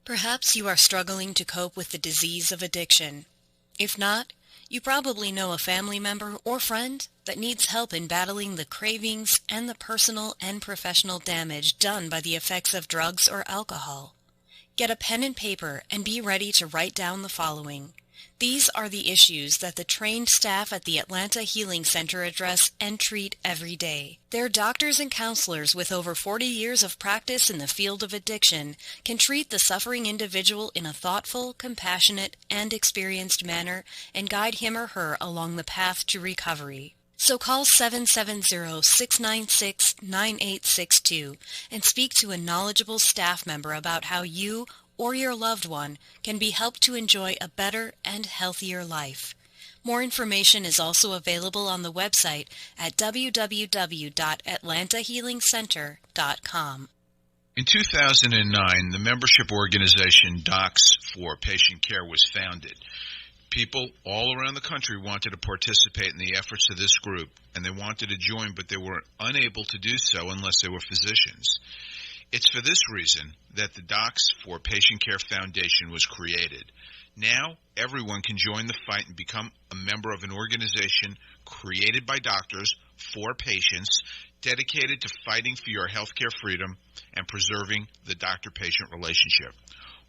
I: Perhaps you are struggling to cope with the disease of addiction. If not, You probably know a family member or friend that needs help in battling the cravings and the personal and professional damage done by the effects of drugs or alcohol. Get a pen and paper and be ready to write down the following. These are the issues that the trained staff at the Atlanta Healing Center address and treat every day. Their doctors and counselors with over 40 years of practice in the field of addiction can treat the suffering individual in a thoughtful, compassionate, and experienced manner and guide him or her along the path to recovery. So call 770-696-9862 and speak to a knowledgeable staff member about how you or your loved one can be helped to enjoy a better and healthier life. More information is also available on the website at www.atlantahealingcenter.com.
J: In 2009, the membership organization Docs for Patient Care was founded. People all around the country wanted to participate in the efforts of this group, and they wanted to join, but they were unable to do so unless they were physicians. It's for this reason that the Docs for Patient Care Foundation was created. Now, everyone can join the fight and become a member of an organization created by doctors for patients, dedicated to fighting for your healthcare freedom and preserving the doctor-patient relationship.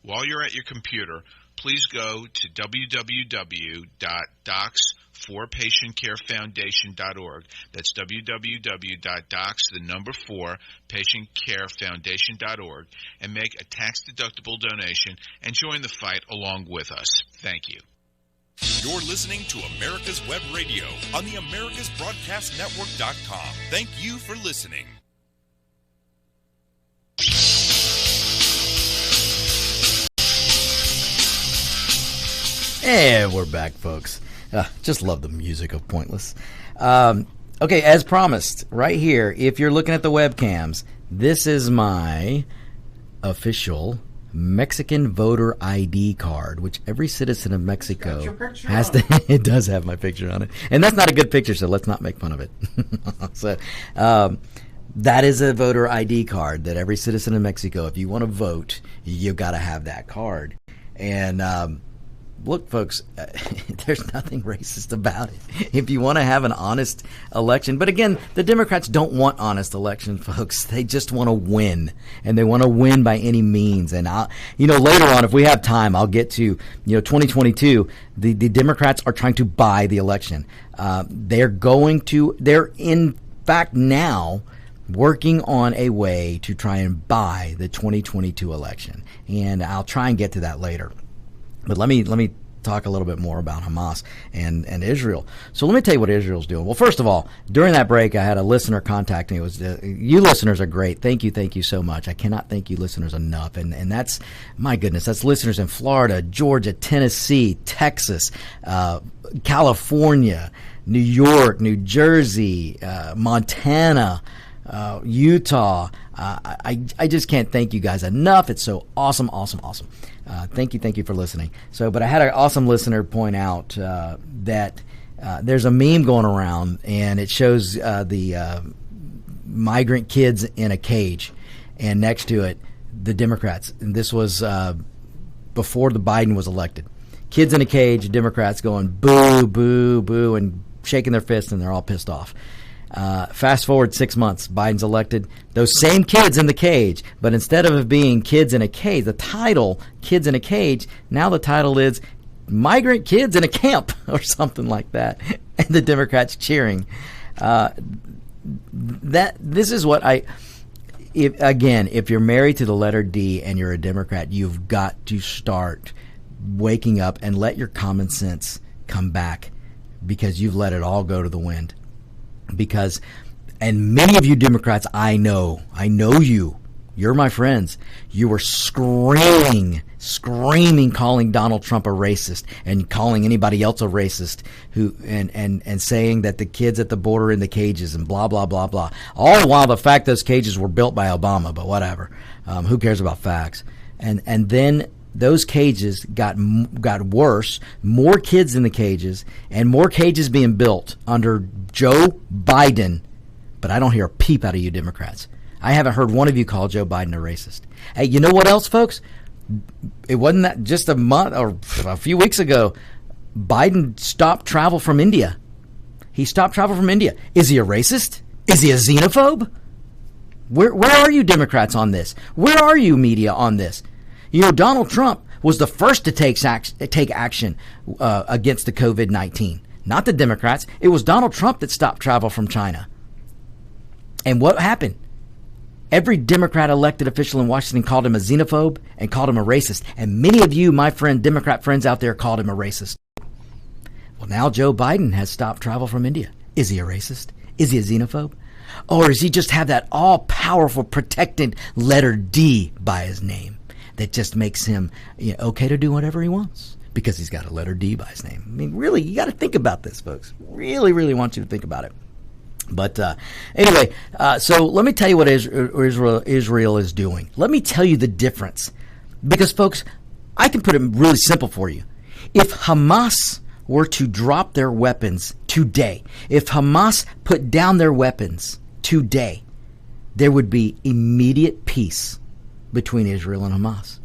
J: While you're at your computer, please go to www.docs4patientcarefoundation.org. That's www.docs4patientcarefoundation.org and make a tax-deductible donation and join the fight along with us. Thank you.
H: You're listening to America's Web Radio on the AmericasBroadcastNetwork.com. Thank you for listening.
B: And we're back, folks. Just love the music of Pointless. Okay, as promised, right here, if you're looking at the webcams, this is my official Mexican voter ID card, which every citizen of Mexico has to. It does have my picture on it. And that's not a good picture, so let's not make fun of it. So, that is a voter ID card that every citizen of Mexico, if you want to vote, you've got to have that card. And look, folks, there's nothing racist about it. If you want to have an honest election. But again, the Democrats don't want honest elections, folks. They just want to win. And they want to win by any means. And, later on, if we have time, I'll get to, 2022. The Democrats are trying to buy the election. They're in fact now working on a way to try and buy the 2022 election. And I'll try and get to that later. But let me talk a little bit more about Hamas and Israel. So let me tell you what Israel's doing. Well, first of all, during that break, I had a listener contact me. It was you listeners are great. Thank you so much. I cannot thank you listeners enough. And that's, my goodness, that's listeners in Florida, Georgia, Tennessee, Texas, California, New York, New Jersey, Montana, Utah. I just can't thank you guys enough. It's so awesome. Thank you for listening. But I had an awesome listener point out that there's a meme going around, and it shows the migrant kids in a cage, and next to it, the Democrats. And this was before the Biden was elected. Kids in a cage, Democrats going boo, boo, boo, and shaking their fists, and they're all pissed off. Fast forward 6 months, Biden's elected. Those same kids in the cage, but instead of it being kids in a cage, the title, Kids in a Cage, now the title is Migrant Kids in a Camp or something like that. And the Democrats cheering. This is what if you're married to the letter D and you're a Democrat, you've got to start waking up and let your common sense come back, because you've let it all go to the wind. And many of you Democrats, I know you're my friends. You were screaming, calling Donald Trump a racist and calling anybody else a racist and saying that the kids at the border are in the cages and blah, blah, blah, blah. All the while the fact those cages were built by Obama, but whatever. Who cares about facts? And then those cages got worse, more kids in the cages, and more cages being built under Joe Biden. But I don't hear a peep out of you Democrats. I haven't heard one of you call Joe Biden a racist. Hey, you know what else, folks? It wasn't that just a month or a few weeks ago, Biden stopped travel from India. He stopped travel from India. Is he a racist? Is he a xenophobe? Where are you Democrats on this? Where are you media on this? You know, Donald Trump was the first to take action against the COVID-19. Not the Democrats. It was Donald Trump that stopped travel from China. And what happened? Every Democrat elected official in Washington called him a xenophobe and called him a racist. And many of you, my Democrat friends out there, called him a racist. Well, now Joe Biden has stopped travel from India. Is he a racist? Is he a xenophobe? Or does he just have that all-powerful protected letter D by his name that just makes him okay to do whatever he wants because he's got a letter D by his name? I mean, really, you got to think about this, folks. Really, really want you to think about it. But anyway, so let me tell you what Israel is doing. Let me tell you the difference. Because, folks, I can put it really simple for you. If Hamas were to drop their weapons today, if Hamas put down their weapons today, there would be immediate peace between Israel and Hamas.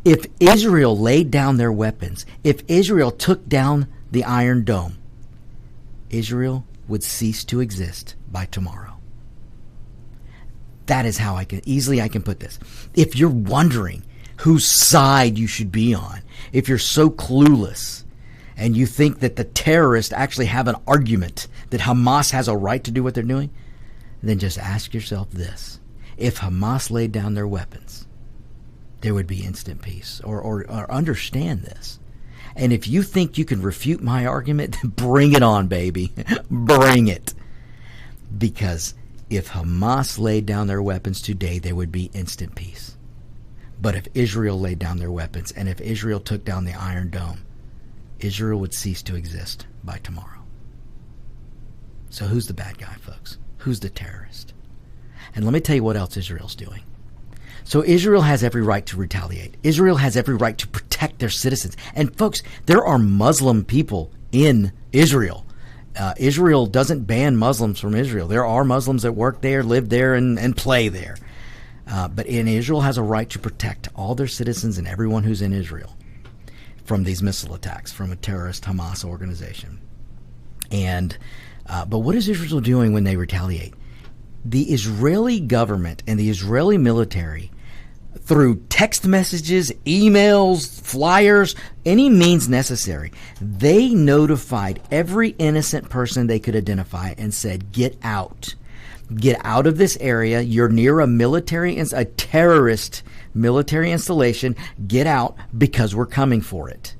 B: If Israel laid down their weapons, if Israel took down the Iron Dome, Israel would cease to exist by tomorrow. That is how I can put this. If you're wondering whose side you should be on, if you're so clueless and you think that the terrorists actually have an argument that Hamas has a right to do what they're doing, then just ask yourself this. If Hamas laid down their weapons, there would be instant peace. Or understand this. And if you think you can refute my argument, bring it on, baby. Bring it. Because if Hamas laid down their weapons today, there would be instant peace. But if Israel laid down their weapons, and if Israel took down the Iron Dome, Israel would cease to exist by tomorrow. So who's the bad guy, folks? Who's the terrorist? And let me tell you what else Israel's doing. So Israel has every right to retaliate. Israel has every right to protect their citizens. And folks, there are Muslim people in Israel. Israel doesn't ban Muslims from Israel. There are Muslims that work there, live there, and play there. But Israel has a right to protect all their citizens and everyone who's in Israel from these missile attacks from a terrorist Hamas organization. And but what is Israel doing when they retaliate? The Israeli government and the Israeli military, through text messages, emails, flyers, any means necessary, they notified every innocent person they could identify and said, get out. Get out of this area. You're near a terrorist military installation. Get out because we're coming for it.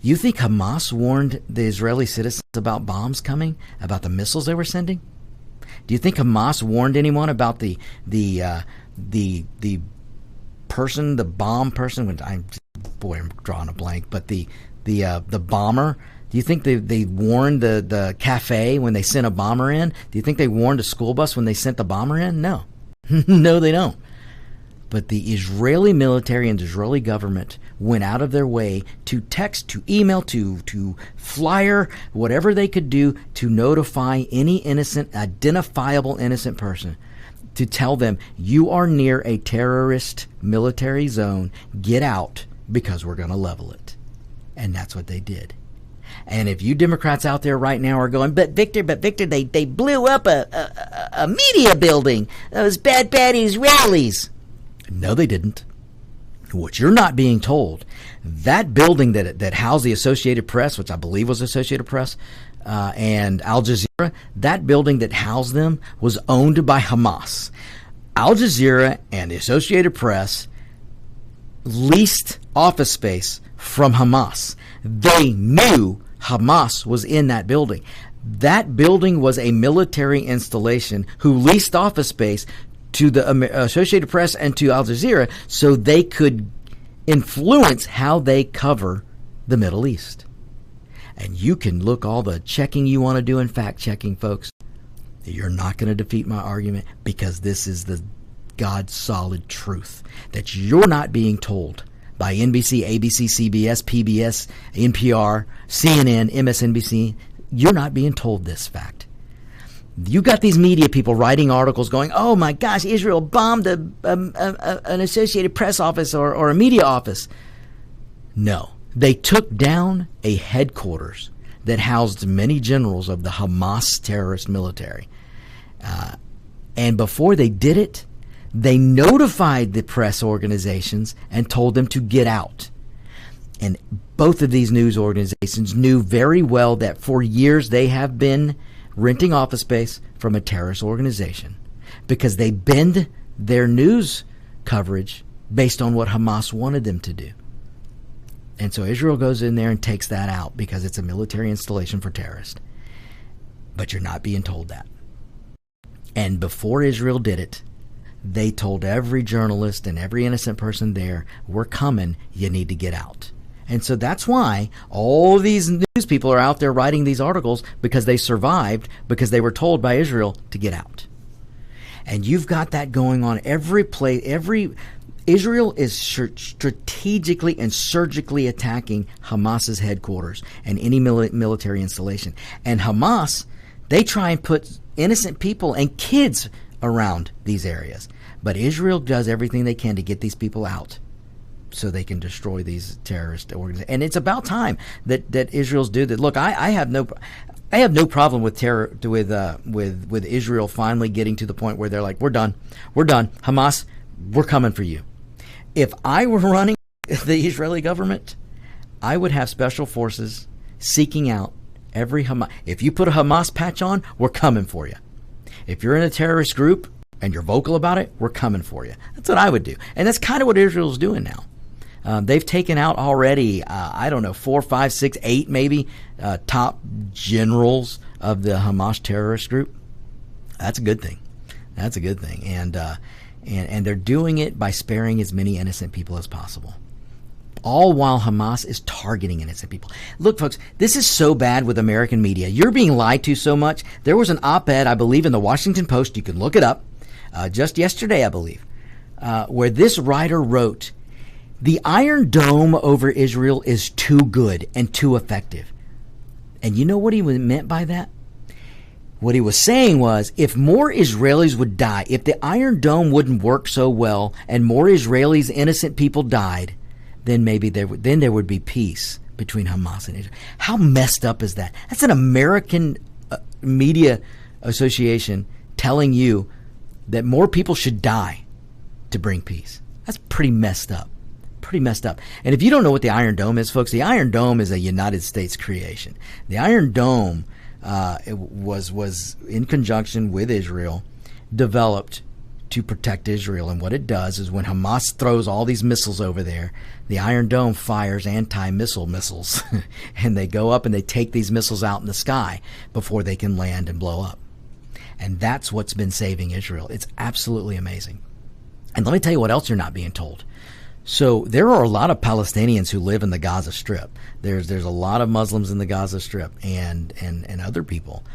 B: You think Hamas warned the Israeli citizens about bombs coming, about the missiles they were sending? Do you think Hamas warned anyone about the person, the bomb person? I'm drawing a blank. But the bomber. Do you think they warned the cafe when they sent a bomber in? Do you think they warned a school bus when they sent the bomber in? No, no, they don't. But the Israeli military and the Israeli government went out of their way to text, to email, to flyer, whatever they could do to notify any innocent, identifiable innocent person, to tell them, you are near a terrorist military zone, get out because we're going to level it. And that's what they did. And if you Democrats out there right now are going, but Victor, they blew up a media building, those bad Israelis. No, they didn't. What you're not being told, that building that housed the Associated Press, which I believe was Associated Press, and Al Jazeera, that building that housed them was owned by Hamas. Al Jazeera and the Associated Press leased office space from Hamas. They knew Hamas was in that building. That building was a military installation who leased office space to the Associated Press and to Al Jazeera so they could influence how they cover the Middle East. And you can look all the checking you want to do and fact checking, folks. You're not going to defeat my argument because this is the God's solid truth that you're not being told by NBC, ABC, CBS, PBS, NPR, CNN, MSNBC. You're not being told this fact. You got these media people writing articles going, oh my gosh, Israel bombed an Associated Press office or a media office. No, They took down a headquarters that housed many generals of the Hamas terrorist military. And before they did it, they notified the press organizations and told them to get out. And both of these news organizations knew very well that for years they have been renting office space from a terrorist organization because they bend their news coverage based on what Hamas wanted them to do. And so Israel goes in there and takes that out because it's a military installation for terrorists. But you're not being told that. And before Israel did it, they told every journalist and every innocent person there, we're coming, you need to get out. And so that's why all these news people are out there writing these articles, because they survived, because they were told by Israel to get out. And you've got that going on every place. Israel is strategically and surgically attacking Hamas's headquarters and any military installation. And Hamas, they try and put innocent people and kids around these areas. But Israel does everything they can to get these people out so they can destroy these terrorist organizations. And it's about time that Israel's do that. Look, I have no problem with with Israel finally getting to the point where they're like, we're done, Hamas, we're coming for you. If I were running the Israeli government, I would have special forces seeking out every Hamas. If you put a Hamas patch on, we're coming for you. If you're in a terrorist group and you're vocal about it, we're coming for you. That's what I would do. And that's kind of what Israel's doing now. They've taken out already, 4, 5, 6, 8 maybe top generals of the Hamas terrorist group. That's a good thing. That's a good thing. And they're doing it by sparing as many innocent people as possible. All while Hamas is targeting innocent people. Look, folks, this is so bad with American media. You're being lied to so much. There was an op-ed, I believe, in the Washington Post. You can look it up. Just yesterday, I believe, where this writer wrote, the Iron Dome over Israel is too good and too effective. And you know what he meant by that? What he was saying was, if more Israelis would die, if the Iron Dome wouldn't work so well and more Israelis, innocent people died, then maybe there would be peace between Hamas and Israel. How messed up is that? That's an American media association telling you that more people should die to bring peace. That's pretty messed up. Pretty messed up. And if you don't know what the Iron Dome is, folks, the Iron Dome is a United States creation. The Iron Dome it was in conjunction with Israel, developed to protect Israel. And what it does is when Hamas throws all these missiles over there, the Iron Dome fires anti-missile missiles. And they go up and they take these missiles out in the sky before they can land and blow up. And that's what's been saving Israel. It's absolutely amazing. And let me tell you what else you're not being told. So there are a lot of Palestinians who live in the Gaza Strip. There's a lot of Muslims in the Gaza Strip and other people.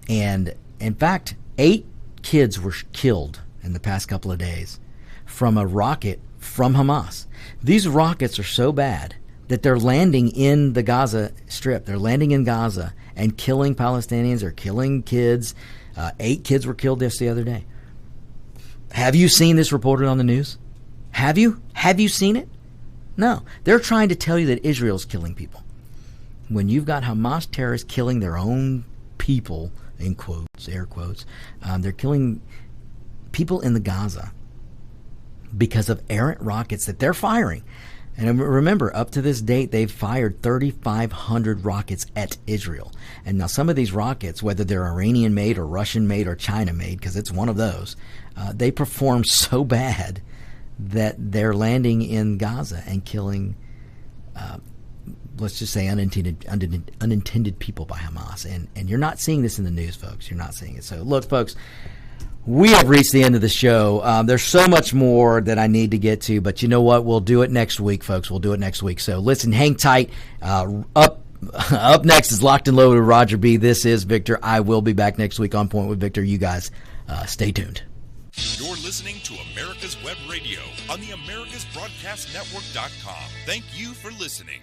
B: And in fact, 8 kids were killed in the past couple of days from a rocket from Hamas. These rockets are so bad that they're landing in the Gaza Strip. They're landing in Gaza and killing Palestinians or killing kids. 8 kids were killed just the other day. Have you seen this reported on the news? Have you? Have you seen it? No. They're trying to tell you that Israel's killing people. When you've got Hamas terrorists killing their own people, in quotes, air quotes, they're killing people in the Gaza because of errant rockets that they're firing. And remember, up to this date, they've fired 3,500 rockets at Israel. And now some of these rockets, whether they're Iranian-made or Russian-made or China-made, because it's one of those, they perform so bad that they're landing in Gaza and killing, let's just say, unintended people by Hamas. And you're not seeing this in the news, folks. You're not seeing it. So, look, folks, we have reached the end of the show. There's so much more that I need to get to, but you know what? We'll do it next week, folks. We'll do it next week. So, listen, hang tight. Up next is Locked and Loaded with Roger B. This is Victor. I will be back next week on Point with Victor. You guys stay tuned.
H: You're listening to America's Web Radio on the AmericasBroadcastNetwork.com. Thank you for listening.